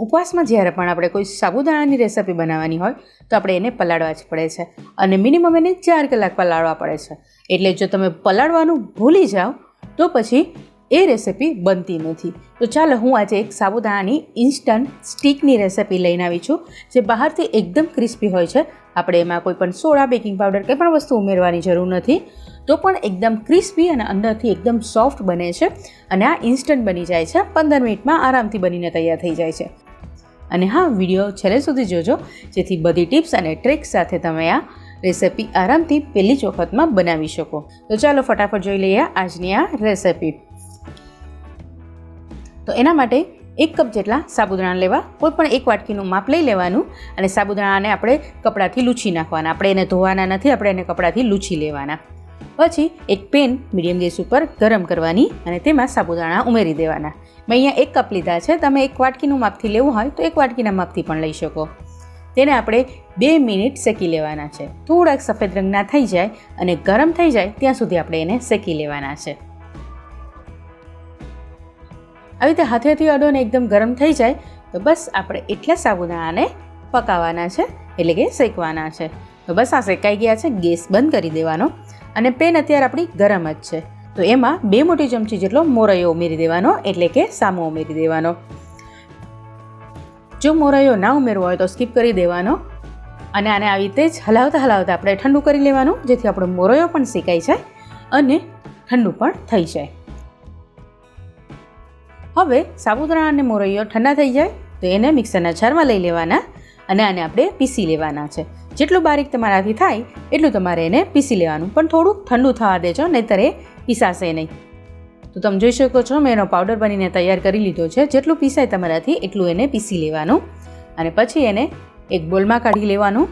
ઉપવાસમાં જ્યારે પણ આપણે કોઈ સાબુદાણાની રેસિપી બનાવવાની હોય તો આપણે એને પલાળવા જ પડે છે અને મિનિમમ એને 4 કલાક પલાળવા પડે છે. એટલે જો તમે પલાળવાનું ભૂલી જાઓ તો પછી એ રેસિપી બનતી નથી. તો ચાલો હું આજે એક સાબુદાણાની ઇન્સ્ટન્ટ સ્ટીકની રેસિપી લઈને આવી છું, જે બહારથી એકદમ ક્રિસ્પી હોય છે. આપણે એમાં કોઈ પણ સોડા, બેકિંગ પાવડર કંઈ પણ વસ્તુ ઉમેરવાની જરૂર નથી, તો પણ એકદમ ક્રિસ્પી અને અંદરથી એકદમ સોફ્ટ બને છે. અને આ ઇન્સ્ટન્ટ બની જાય છે, 15 મિનિટમાં આરામથી બનીને તૈયાર થઈ જાય છે. અને હા, વિડીયો છેલ્લે સુધી જોજો, જેથી બધી ટિપ્સ અને ટ્રિક્સ સાથે તમે આ રેસિપી આરામથી પહેલી જ વખતમાં બનાવી શકો. તો ચાલો ફટાફટ જોઈ લઈએ આજની આ રેસિપી. તો એના માટે 1 કપ જેટલા સાબુદાણા લેવા, કોઈ પણ 1 વાટકીનું માપ લઈ લેવાનું અને સાબુદાણાને આપણે કપડાથી લૂછી નાખવાના. આપણે એને ધોવાના નથી, આપણે એને કપડાથી લૂછી લેવાના. પછી એક પેન મીડિયમ ગેસ ઉપર ગરમ કરવાની અને તેમાં સાબુદાણા ઉમેરી દેવાના. મેં અહીંયા 1 કપ લીધા છે, તમે 1 વાટકીનું માપથી લેવું હોય તો 1 વાટકીના માપથી પણ લઈ શકો. તેને આપણે 2 મિનિટ શેકી લેવાના છે. થોડાક સફેદ રંગના થઈ જાય અને ગરમ થઈ જાય ત્યાં સુધી આપણે એને શેકી લેવાના છે. આવી રીતે હાથેથી અડો ને એકદમ ગરમ થઈ જાય તો બસ આપણે એટલા સાબુદાણાને પકાવવાના છે, એટલે કે શેકવાના છે. તો બસ આ શેકાઈ ગયા છે, ગેસ બંધ કરી દેવાનો અને પેન અત્યારે આપણી ગરમ જ છે. તો એમાં 2 મોટી ચમચી જેટલો મોરાયો ઉમેરી દેવાનો, એટલે કે samo ઉમેરી દેવાનો. જો મોરાયો ના ઉમેરવો હોય તો સ્કીપ કરી દેવાનો અને આને આવી રીતે જ હલાવતા હલાવતા આપણે ઠંડુ કરી લેવાનું, જેથી આપણો મોરાયો પણ શેકાઈ જાય અને ઠંડુ પણ થઈ જાય. હવે સાબુદાણા અને મોરાયો ઠંડા થઈ જાય તો એને મિક્સરના જારમાં લઈ લેવાના અને આને આપણે પીસી લેવાના છે. જેટલું બારીક તમારાથી થાય એટલું તમારે એને પીસી લેવાનું, પણ થોડુંક ઠંડુ થવા દેજો, નહીંતર એ પીસાશે નહીં. તો તમે જોઈ શકો છો મેં એનો પાવડર બનીને તૈયાર કરી લીધો છે. જેટલું પીસાય તમારાથી એટલું એને પીસી લેવાનું અને પછી એને એક બોલમાં કાઢી લેવાનું.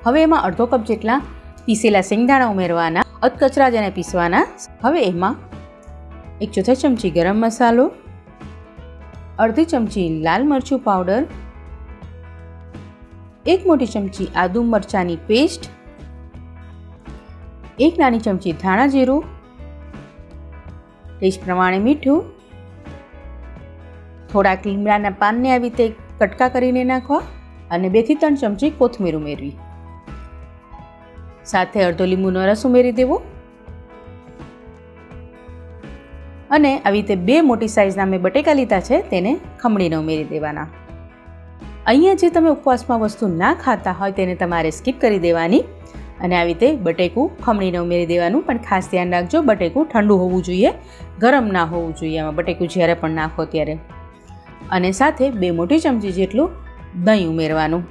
હવે એમાં અડધો કપ જેટલા પીસેલા શેંગદાણા ઉમેરવાના, અધકચરા જ એને પીસવાના. હવે એમાં 1/4 ચમચી ગરમ મસાલો, અડધી ચમચી લાલ મરચું પાવડર, 1 મોટી ચમચી આદુ મરચાંની પેસ્ટ, 1 નાની ચમચી ધાણા જીરું, ટેસ્ટ પ્રમાણે મીઠું, થોડાક લીમડાના પાનને આવી રીતે કટકા કરીને નાખવા અને 2 થી 3 ચમચી કોથમીર ઉમેરવી. સાથે અડધો લીંબુનો રસ ઉમેરી દેવો અને આવી રીતે 2 મોટી સાઇઝના મેં બટેકા લીધા છે, તેને ખમણીને ઉમેરી દેવાના. અહીંયા જે તમે ઉપવાસમાં વસ્તુ ના ખાતા હોય તેને તમારે સ્કીપ કરી દેવાની અને આવી રીતે બટેકું ખમણીને ઉમેરી દેવાનું. પણ ખાસ ધ્યાન રાખજો, બટેકું ઠંડુ હોવું જોઈએ, ગરમ ના હોવું જોઈએ આમાં બટેકું જ્યારે પણ નાખો ત્યારે. અને સાથે 2 મોટી ચમચી જેટલું દહીં ઉમેરવાનું.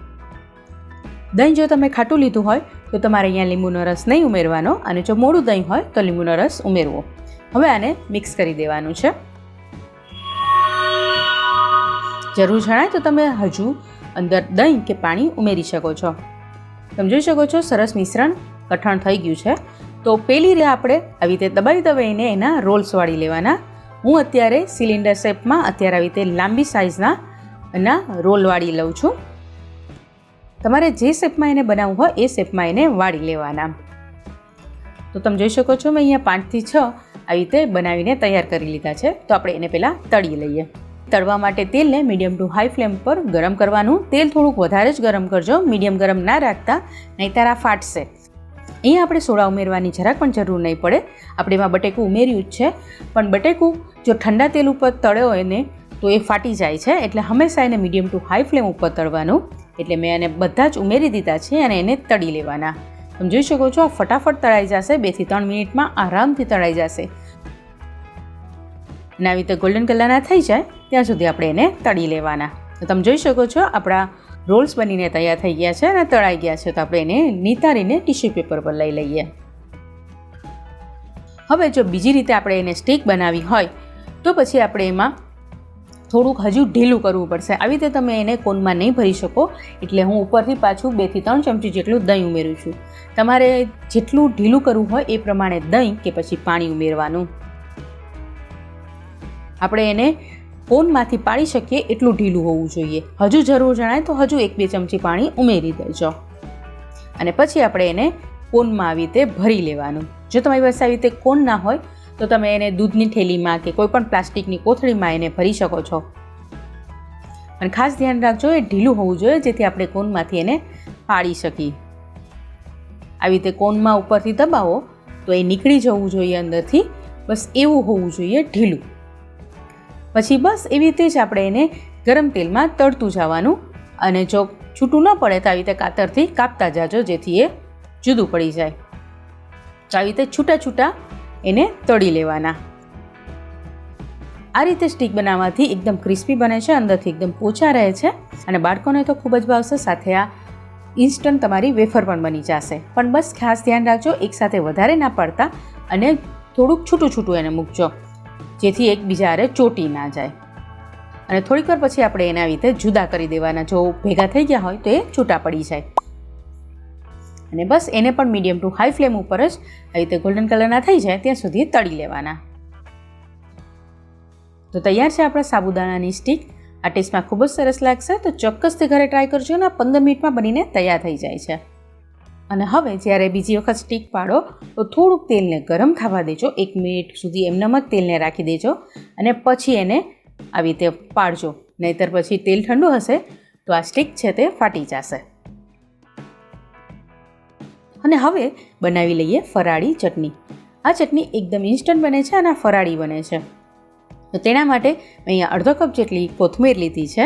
દહીં જો તમે ખાટું લીધું હોય તો તમારે અહીંયા લીંબુનો રસ નહીં ઉમેરવાનો અને જો મોડું દહીં હોય તો લીંબુનો રસ ઉમેરવો. હવે આને મિક્સ કરી દેવાનું છે. જરૂર જણાય તો તમે હજુ અંદર દહીં કે પાણી ઉમેરી શકો છો. તમે જોઈ શકો છો સરસ મિશ્રણ કઠણ થઈ ગયું છે. તો પેલી રીતે આપણે આવી રીતે દબાઈને એના રોલ્સ વાળી લેવાના. હું અત્યારે સિલિન્ડર શેપમાં અત્યારે આવી રીતે લાંબી સાઇઝના એના રોલ વાળી લઉં છું. તમારે જે શેપમાં એને બનાવવું હોય એ શેપમાં એને વાળી લેવાના. તો તમે જોઈ શકો છો મેં અહીંયા 5 થી 6 આવી રીતે બનાવીને તૈયાર કરી લીધા છે. તો આપણે એને પહેલાં તળી લઈએ. તળવા માટે તેલને મીડિયમ ટુ હાઈ ફ્લેમ પર ગરમ કરવાનું. તેલ થોડુંક વધારે જ ગરમ કરજો, મીડિયમ ગરમ ના રાખતા, નહીંતર આ ફાટશે. અહીંયા આપણે સોડા ઉમેરવાની જરાક પણ જરૂર નહીં પડે. આપણે એમાં બટેકું ઉમેર્યું જ છે, પણ બટેકું જો ઠંડા તેલ ઉપર તળ્યો હોય ને તો એ ફાટી જાય છે. એટલે હંમેશા એને મીડિયમ ટુ હાઈ ફ્લેમ ઉપર તળવાનું. એટલે મેં એને બધા જ ઉમેરી દીધા છે અને એને તળી લેવાના. તમે જોઈ શકો છો ફટાફટ તળાઈ જશે, 2 થી 3 મિનિટમાં આરામથી તળાઈ જશે. અને આવી રીતે ગોલ્ડન કલરના થઈ જાય ત્યાં સુધી આપણે એને તળી લેવાના. તો તમે જોઈ શકો છો આપણા રોલ્સ બનીને તૈયાર થઈ ગયા છે અને તળાઈ ગયા છે. તો આપણે એને નિતારીને ટિશ્યુ પેપર પર લઈ લઈએ. હવે જો બીજી રીતે આપણે એને સ્ટીક બનાવી હોય તો પછી આપણે એમાં થોડુંક હજુ ઢીલું કરવું પડશે. આવી રીતે તમે એને કોનમાં નહીં ભરી શકો, એટલે હું ઉપરથી પાછું 2 થી 3 ચમચી જેટલું દહીં ઉમેરું છું. તમારે જેટલું ઢીલું કરવું હોય એ પ્રમાણે દહીં કે પછી પાણી ઉમેરવાનું. આપણે એને કોનમાંથી પાડી શકીએ એટલું ઢીલું હોવું જોઈએ. હજુ જરૂર જણાય તો હજુ 1-2 ચમચી પાણી ઉમેરી દેજો અને પછી આપણે એને કોનમાં આવી રીતે ભરી લેવાનું. જો તમારી પાસે આવી રીતે કોન ના હોય તો તમે એને દૂધની થેલીમાં કે કોઈ પણ પ્લાસ્ટિકની કોથળીમાં એને ભરી શકો છો. અને ખાસ ધ્યાન રાખજો એ ઢીલું હોવું જોઈએ, જેથી આપણે કોનમાંથી એને પાડી શકીએ. આવી રીતે કોનમાં ઉપરથી દબાવો તો એ નીકળી જવું જોઈએ અંદરથી, બસ એવું હોવું જોઈએ ઢીલું. પછી બસ એવી રીતે જ આપણે એને ગરમ તેલમાં તળતું જવાનું, અને જો છૂટું ન પડે તો આવી રીતે કાતરથી કાપતા જાજો, જેથી એ જુદું પડી જાય. તો આવી રીતે છૂટા છૂટા એને તળી લેવાના. આ રીતે સ્ટીક બનાવવાથી એકદમ ક્રિસ્પી બને છે, અંદરથી એકદમ પોચા રહે છે, અને બાળકોને તો ખૂબ જ ભાવશે. સાથે આ ઇન્સ્ટન્ટ તમારી વેફર પણ બની જશે. પણ બસ ખાસ ધ્યાન રાખજો, એકસાથે વધારે ના પડતા અને થોડુંક છૂટું છૂટું એને મૂકજો, જેથી એકબીજા હારે ચોટી ના જાય. અને થોડીક વાર પછી આપણે એને આવી રીતે જુદા કરી દેવાના. જો ભેગા થઈ ગયા હોય તો એ છૂટા પડી જાય. અને બસ એને પણ મીડિયમ ટુ હાઈ ફ્લેમ ઉપર જ આવી રીતે ગોલ્ડન કલરના થઈ જાય ત્યાં સુધી તળી લેવાના. તો તૈયાર છે આપણા સાબુદાણાની સ્ટીક. આ ટેસ્ટમાં ખૂબ જ સરસ લાગશે, તો ચોક્કસથી ઘરે ટ્રાય કરજો ને. 15 મિનિટમાં બનીને તૈયાર થઈ જાય છે. અને હવે જ્યારે બીજી વખત સ્ટીક પાડો તો થોડુંક તેલને ગરમ થવા દેજો. 1 મિનિટ સુધી એમનેમ જ તેલને રાખી દેજો, અને પછી એને આવી રીતે પાડજો. નહીંતર પછી તેલ ઠંડુ હશે તો આ સ્ટીક છે તે ફાટી જશે. અને હવે બનાવી લઈએ ફરાળી ચટણી. આ ચટણી એકદમ ઇન્સ્ટન્ટ બને છે અને આ ફરાળી બને છે. તો તેના માટે અહીંયા અડધો કપ જેટલી કોથમીર લીધી છે.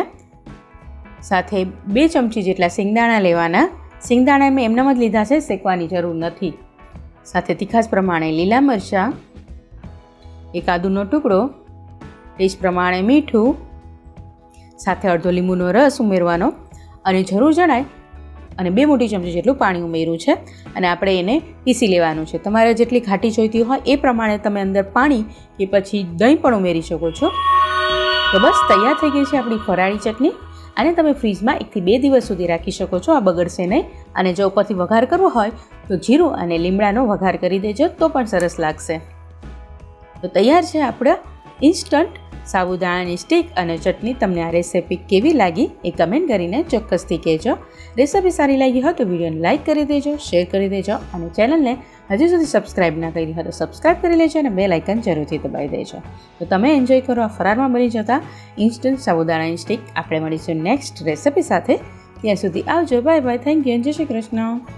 સાથે 2 ચમચી જેટલા સિંગદાણા લેવાના. સિંગદાણા મેં એમનેમ જ લીધા છે, શેકવાની જરૂર નથી. સાથે તીખાશ પ્રમાણે લીલા મરચાં, 1 આદુનો ટુકડો, ટેસ્ટ પ્રમાણે મીઠું, સાથે અડધો લીંબુનો રસ ઉમેરવાનો, અને જરૂર જણાય અને 2 મોટી ચમચી જેટલું પાણી ઉમેર્યું છે. અને આપણે એને પીસી લેવાનું છે. તમારે જેટલી ખાટી જોઈતી હોય એ પ્રમાણે તમે અંદર પાણી કે પછી દહીં પણ ઉમેરી શકો છો. તો બસ તૈયાર થઈ ગઈ છે આપણી ફરાળી ચટણી. આને તમે ફ્રીજમાં 1 થી 2 દિવસ સુધી રાખી શકો છો, આ બગડશે નહીં. અને જો ઉપરથી વઘાર કરવો હોય તો જીરું અને લીમડાનો વઘાર કરી દેજો, તો પણ સરસ લાગશે. તો તૈયાર છે આપણા ઇન્સ્ટન્ટ સાબુદાણાની સ્ટીક અને ચટણી. તમને આ રેસિપી કેવી લાગી એ કમેન્ટ કરીને ચોક્કસથી કહેજો. રેસિપી સારી લાગી હોય તો વિડીયોને લાઇક કરી દેજો, શેર કરી દેજો, અને ચેનલને હજી સુધી સબસ્ક્રાઈબ ના કરી હોય તો સબસ્ક્રાઈબ કરી લેજો, અને બેલ આઇકન જરૂરથી દબાવી દેજો. તો તમે એન્જોય કરો આ ફરારમાં બની જતા ઇન્સ્ટન્ટ સાબુદાણાની સ્ટીક. આપણે મળીશું નેક્સ્ટ રેસિપી સાથે. ત્યાં સુધી આવજો. Bye bye. Thank you. જય શ્રી કૃષ્ણ.